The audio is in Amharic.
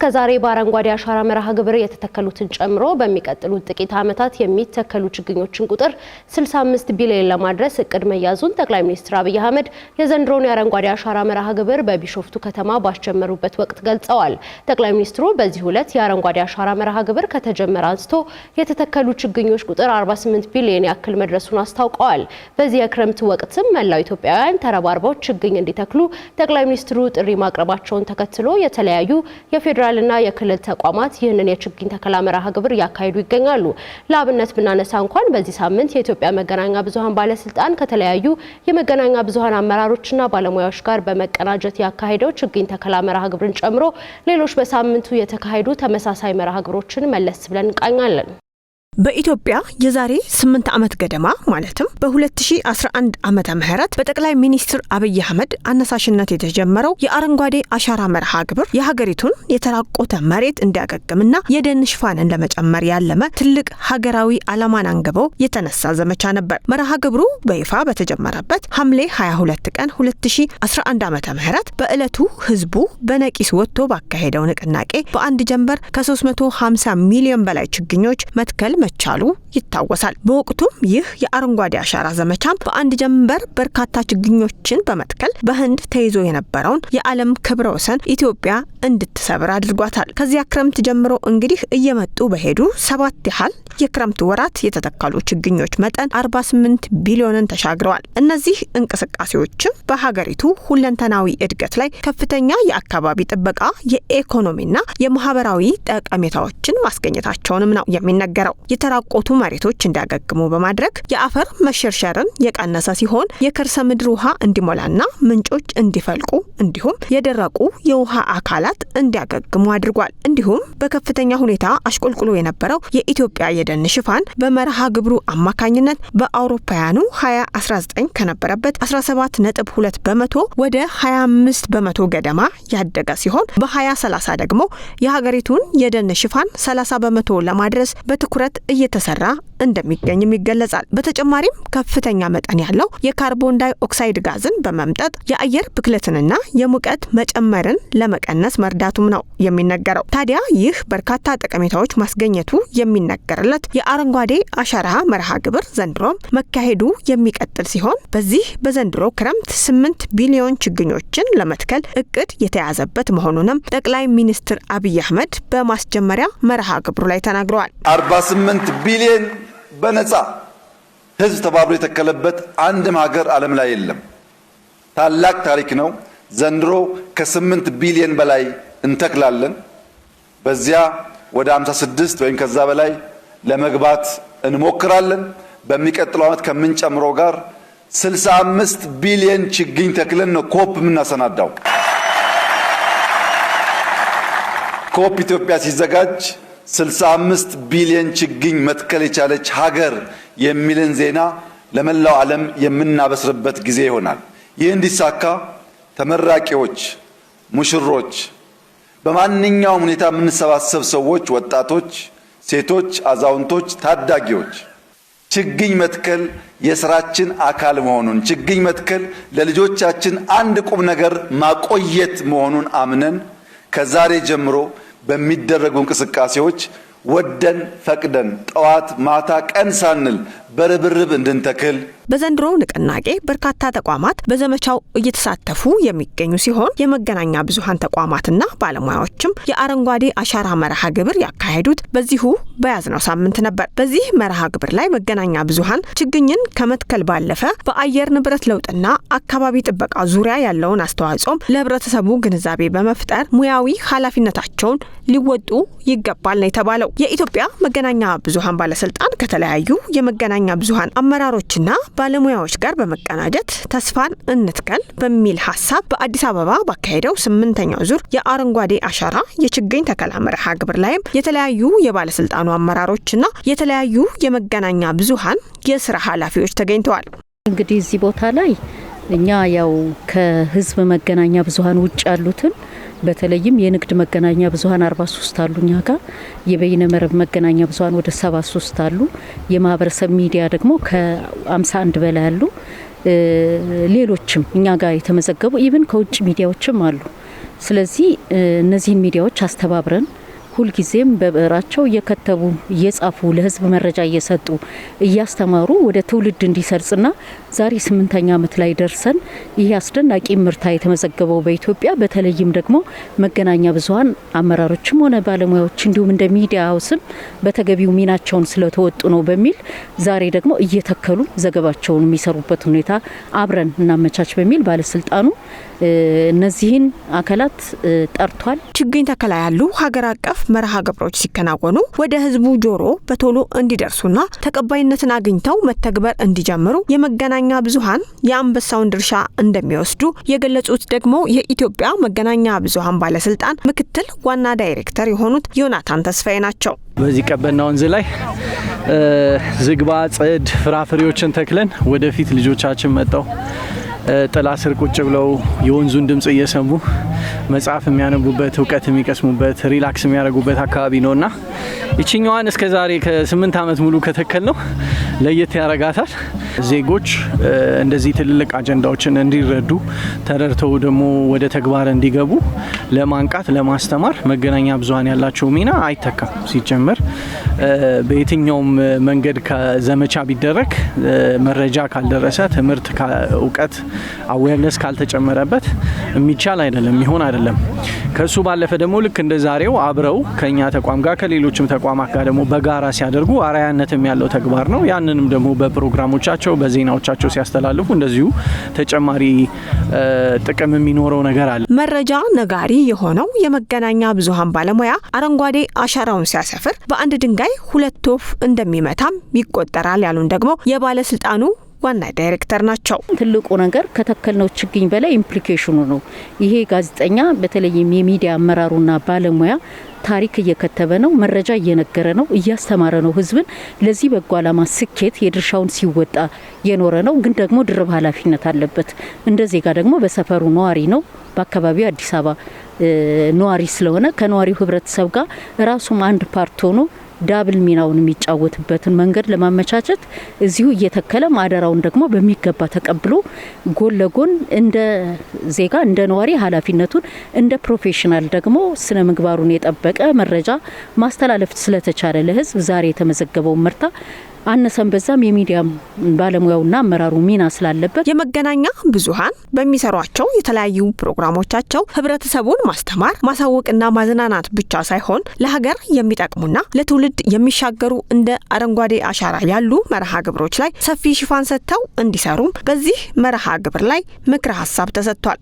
እስከዛሬ በአረንጓዴ አሻራ መርሃ ግብር የተተከሉትን ጨምሮ በሚቀጥሉት ጥቂት ዓመታት የሚተከሉ ችግኞችን ቁጥር 65 ቢሊዮን ለማድረስ እቅድ መያዙን ጠቅላይ ሚኒስትር አብይ አህመድ የዘንድሮውን የአረንጓዴ አሻራ መርሃ ግብር በቢሾፍቱ ከተማ ባስጀመሩበት ወቅት ገልጸዋል። ጠቅላይ ሚኒስትሩ በዚህ ዕለት የአረንጓዴ አሻራ መርሃ ግብር ከተጀመረ አንስቶ የተተከሉ ችግኞች ቁጥር 48 ቢሊዮን ያክል መድረሱን አስታውቀዋል። በዚህ የክረምት ወቅትም መላው ኢትዮጵያውያን ተረባርበው ችግኝ እንዲተክሉ ጠቅላይ ሚኒስትሩ ጥሪ ማቅረባቸውን ተከትሎ የተለያዩ የፌደራልና የክልል ተቋማት ይህንን የችግኝ ተከላ መርሃ ግብር ያካሂዱ ይገኛሉ። ለአብነት ብናነሳ እንኳን በዚህ ሳምንት የኢትዮጵያ መገናኛ ብዙሃን ባለስልጣን ከተለያዩ የመገናኛ ብዙሃን አመራሮችና ባለሙያዎች ጋር በመቀናጀት ያካሄደው ችግኝ ተከላ መርሃ ግብርን ጨምሮ ሌሎች በሳምንቱ የተካሄዱ ተመሳሳይ መርሃ ግብሮችን መለስ ብለን እንቃኛለን። በኢትዮጵያ የዛሬ 8 ዓመት ገደማ ማለትም በ2011 ዓመተ ምህረት በጠቅላይ ሚኒስትር አብይ አህመድ አነሳሽነት የተጀመረው የአረንጓዴ አሻራ መርሃ ግብር የሀገሪቱን የተራቆተ መሬት እንዲያገግምና የደን ሽፋንን ለመጨመር ያለመ ትልቅ ሀገራዊ ዓላማን አንግበው የተነሳ ዘመቻ ነበር። መርሃ ግብሩ በይፋ በተጀመረበት ሐምሌ 22 ቀን 2011 ዓመተ ምህረት በዕለቱ ህዝቡ በነቂስ ወጥቶ ባካሄደው ንቅናቄ በአንድ ጀንበር ከ350 ሚሊዮን በላይ ችግኞች መትከል መቻሉ ይታወሳል። በወቅቱም ይህ የአረንጓዴ አሻራ ዘመቻም በአንድ ጀንበር በርካታ ችግኞችን በመትከል በህንድ ተይዞ የነበረውን የዓለም ክብረ ወሰን ኢትዮጵያ እንድትሰብር አድርጓታል። ከዚያ ክረምት ጀምሮ እንግዲህ እየመጡ በሄዱ 7 ያህል የክረምት ወራት የተተከሉ ችግኞች መጠን 48 ቢሊዮንን ተሻግረዋል። እነዚህ እንቅስቃሴዎችም በሀገሪቱ ሁለንተናዊ እድገት ላይ ከፍተኛ የአካባቢ ጥበቃ፣ የኢኮኖሚና የማህበራዊ ጠቀሜታዎችን ማስገኘታቸውንም ነው የሚነገረው። የተራቆቱ መሬቶች እንዲያገግሙ በማድረግ የአፈር መሸርሸርን የቀነሰ ሲሆን የከርሰ ምድር ውሃ እንዲሞላና ምንጮች እንዲፈልቁ እንዲሁም የደረቁ የውሃ አካላት እንዲያገግሙ አድርጓል። እንዲሁም በከፍተኛ ሁኔታ አሽቆልቁሎ የነበረው የኢትዮጵያ የደን ሽፋን በመርሃ ግብሩ አማካኝነት በአውሮፓውያኑ 2019 ከነበረበት 17.2 በመቶ ወደ 25 በመቶ ገደማ ያደገ ሲሆን በ2030 ደግሞ የሀገሪቱን የደን ሽፋን 30 በመቶ ለማድረስ በትኩረት እየተሰራ እንደሚገኝም ይገለጻል። በተጨማሪም ከፍተኛ መጠን ያለው የካርቦን ዳይ ኦክሳይድ ጋዝን በመምጠጥ የአየር ብክለትንና የሙቀት መጨመርን ለመቀነስ መርዳቱም ነው የሚነገረው። ታዲያ ይህ በርካታ ጠቀሜታዎች ማስገኘቱ የሚነገርለት የአረንጓዴ አሻራ መርሃ ግብር ዘንድሮም መካሄዱ የሚቀጥል ሲሆን በዚህ በዘንድሮ ክረምት 8 ቢሊዮን ችግኞችን ለመትከል እቅድ የተያዘበት መሆኑንም ጠቅላይ ሚኒስትር አብይ አህመድ በማስጀመሪያ መርሃ ግብሩ ላይ ተናግረዋል። 48 ቢሊዮን በነፃ ህዝብ ተባብሮ የተከለበት አንድም ሀገር ዓለም ላይ የለም። ታላቅ ታሪክ ነው። ዘንድሮ ከ8 ቢሊዮን በላይ እንተክላለን። በዚያ ወደ 56 ወይም ከዛ በላይ ለመግባት እንሞክራለን። በሚቀጥለው ዓመት ከምንጨምረው ጋር 65 ቢሊዮን ችግኝ ተክለን ነው ኮፕ የምናሰናዳው። ኮፕ ኢትዮጵያ ሲዘጋጅ 65 ቢሊዮን ችግኝ መትከል የቻለች ሀገር የሚልን ዜና ለመላው ዓለም የምናበስርበት ጊዜ ይሆናል። ይህ እንዲሳካ ተመራቂዎች፣ ሙሽሮች፣ በማንኛውም ሁኔታ የምንሰባሰብ ሰዎች፣ ወጣቶች፣ ሴቶች፣ አዛውንቶች፣ ታዳጊዎች ችግኝ መትከል የስራችን አካል መሆኑን፣ ችግኝ መትከል ለልጆቻችን አንድ ቁም ነገር ማቆየት መሆኑን አምነን ከዛሬ ጀምሮ በሚደረጉ እንቅስቃሴዎች ወደን ፈቅደን ጠዋት ማታ ቀን ሳንል በርብርብ እንድንተክል። በዘንድሮ ንቅናቄ በርካታ ተቋማት በዘመቻው እየተሳተፉ የሚገኙ ሲሆን የመገናኛ ብዙሃን ተቋማትና ባለሙያዎችም የአረንጓዴ አሻራ መርሃ ግብር ያካሄዱት በዚሁ በያዝነው ሳምንት ነበር። በዚህ መርሃ ግብር ላይ መገናኛ ብዙሃን ችግኝን ከመትከል ባለፈ በአየር ንብረት ለውጥና አካባቢ ጥበቃ ዙሪያ ያለውን አስተዋጽኦም ለህብረተሰቡ ግንዛቤ በመፍጠር ሙያዊ ኃላፊነታቸውን ሊወጡ ይገባል ነው የተባለው። የኢትዮጵያ መገናኛ ብዙሃን ባለስልጣን ከተለያዩ የመገናኛ ብዙሃን አመራሮችና ባለሙያዎች ጋር በመቀናጀት ተስፋን እንትከል በሚል ሐሳብ በአዲስ አበባ ባካሄደው 8ኛው ዙር የአረንጓዴ አሻራ የችግኝ ተከላ መርሃ ግብር ላይም የተለያዩ የባለስልጣኑ አመራሮችና የተለያዩ የመገናኛ ብዙሃን የሥራ ኃላፊዎች ተገኝተዋል። እንግዲህ እዚህ ቦታ ላይ እኛ ያው ከህዝብ መገናኛ ብዙሃን ውጭ ያሉትን በተለይም የንግድ መገናኛ ብዙሃን 43 አሉኛ ጋር የበይነ መረብ መገናኛ ብዙሃን ወደ 73 አሉ። የማህበረሰብ ሚዲያ ደግሞ ከ51 በላይ አሉ። ሌሎችም እኛ ጋር የተመዘገቡ ኢቭን ከውጭ ሚዲያዎችም አሉ። ስለዚህ እነዚህን ሚዲያዎች አስተባብረን ሁልጊዜም በብዕራቸው እየከተቡ እየጻፉ ለህዝብ መረጃ እየሰጡ እያስተማሩ ወደ ትውልድ እንዲሰርጽና ዛሬ 8ኛ ዓመት ላይ ደርሰን ይህ አስደናቂ ምርታ የተመዘገበው በኢትዮጵያ በተለይም ደግሞ መገናኛ ብዙሃን አመራሮችም ሆነ ባለሙያዎች እንዲሁም እንደ ሚዲያ ሃውስም በተገቢው ሚናቸውን ስለተወጡ ነው በሚል ዛሬ ደግሞ እየተከሉ ዘገባቸውን የሚሰሩበት ሁኔታ አብረን እናመቻች በሚል ባለስልጣኑ እነዚህን አካላት ጠርቷል። ችግኝ ተከላ ያሉ ሀገር አቀፍ መርሃ ግብሮች ሲከናወኑ ወደ ህዝቡ ጆሮ በቶሎ እንዲደርሱና ተቀባይነትን አግኝተው መተግበር እንዲጀምሩ የመገናኛ ብዙሃን የአንበሳውን ድርሻ እንደሚወስዱ የገለጹት ደግሞ የኢትዮጵያ መገናኛ ብዙሃን ባለስልጣን ምክትል ዋና ዳይሬክተር የሆኑት ዮናታን ተስፋዬ ናቸው። በዚህ ቀበና ወንዝ ላይ ዝግባ፣ ጽድ፣ ፍራፍሬዎችን ተክለን ወደፊት ልጆቻችን መጣው ጥላ ስር ቁጭ ብለው የወንዙን ድምጽ እየሰሙ መጽሐፍ የሚያነቡበት እውቀት የሚቀስሙበት ሪላክስ የሚያደርጉበት አካባቢ ነውና እቺኛዋን እስከ ዛሬ ከ8 ዓመት ሙሉ ከተከል ነው ለየት ያረጋታል። ዜጎች እንደዚህ ትልልቅ አጀንዳዎችን እንዲረዱ ተረድተው ደግሞ ወደ ተግባር እንዲገቡ ለማንቃት ለማስተማር መገናኛ ብዙሃን ያላቸው ሚና አይተካም። ሲጀመር በየትኛውም መንገድ ከዘመቻ ቢደረግ መረጃ ካልደረሰ ትምህርት እውቀት አዌርነስ ካልተጨመረበት የሚቻል አይደለም፣ ይሆን አይደለም። ከሱ ባለፈ ደግሞ ልክ እንደ ዛሬው አብረው ከኛ ተቋም ጋር ከሌሎችም ተቋማት ጋር ደግሞ በጋራ ሲያደርጉ አራያነትም ያለው ተግባር ነው። ያንንም ደግሞ በፕሮግራሞቻቸው በዜናዎቻቸው ሲያስተላልፉ እንደዚሁ ተጨማሪ ጥቅም የሚኖረው ነገር አለ። መረጃ ነጋሪ የሆነው የመገናኛ ብዙሃን ባለሙያ አረንጓዴ አሻራውን ሲያሰፍር በአንድ ድንጋይ 2 ወፍ እንደሚመታም ይቆጠራል ያሉን ደግሞ የባለስልጣኑ ዋና ዳይሬክተር ናቸው። ትልቁ ነገር ከተከልነው ችግኝ በላይ ኢምፕሊኬሽኑ ነው። ይሄ ጋዜጠኛ በተለይም የሚዲያ አመራሩና ባለሙያ ታሪክ እየከተበ ነው፣ መረጃ እየነገረ ነው፣ እያስተማረ ነው ህዝብን ለዚህ በጎ ዓላማ ስኬት የድርሻውን ሲወጣ የኖረ ነው። ግን ደግሞ ድርብ ኃላፊነት አለበት። እንደ ዜጋ ደግሞ በሰፈሩ ነዋሪ ነው፣ በአካባቢው አዲስ አበባ ነዋሪ ስለሆነ ከነዋሪው ህብረተሰብ ጋር ራሱም አንድ ፓርት ሆኖ ዳብል ሚናውን የሚጫወትበትን መንገድ ለማመቻቸት እዚሁ እየተከለ ማደራውን ደግሞ በሚገባ ተቀብሎ ጎን ለጎን እንደ ዜጋ እንደ ነዋሪ ኃላፊነቱን እንደ ፕሮፌሽናል ደግሞ ስነ ምግባሩን የጠበቀ መረጃ ማስተላለፍ ስለተቻለ ለህዝብ ዛሬ የተመዘገበው ምርታ አነሰን በዛም የሚዲያ ባለሙያውና አመራሩ ሚና ስላለበት የመገናኛ ብዙሃን በሚሰሯቸው የተለያዩ ፕሮግራሞቻቸው ህብረተሰቡን ማስተማር ማሳወቅና ማዝናናት ብቻ ሳይሆን ለሀገር የሚጠቅሙና ለትውልድ የሚሻገሩ እንደ አረንጓዴ አሻራ ያሉ መርሃ ግብሮች ላይ ሰፊ ሽፋን ሰጥተው እንዲሰሩም በዚህ መርሃ ግብር ላይ ምክረ ሀሳብ ተሰጥቷል።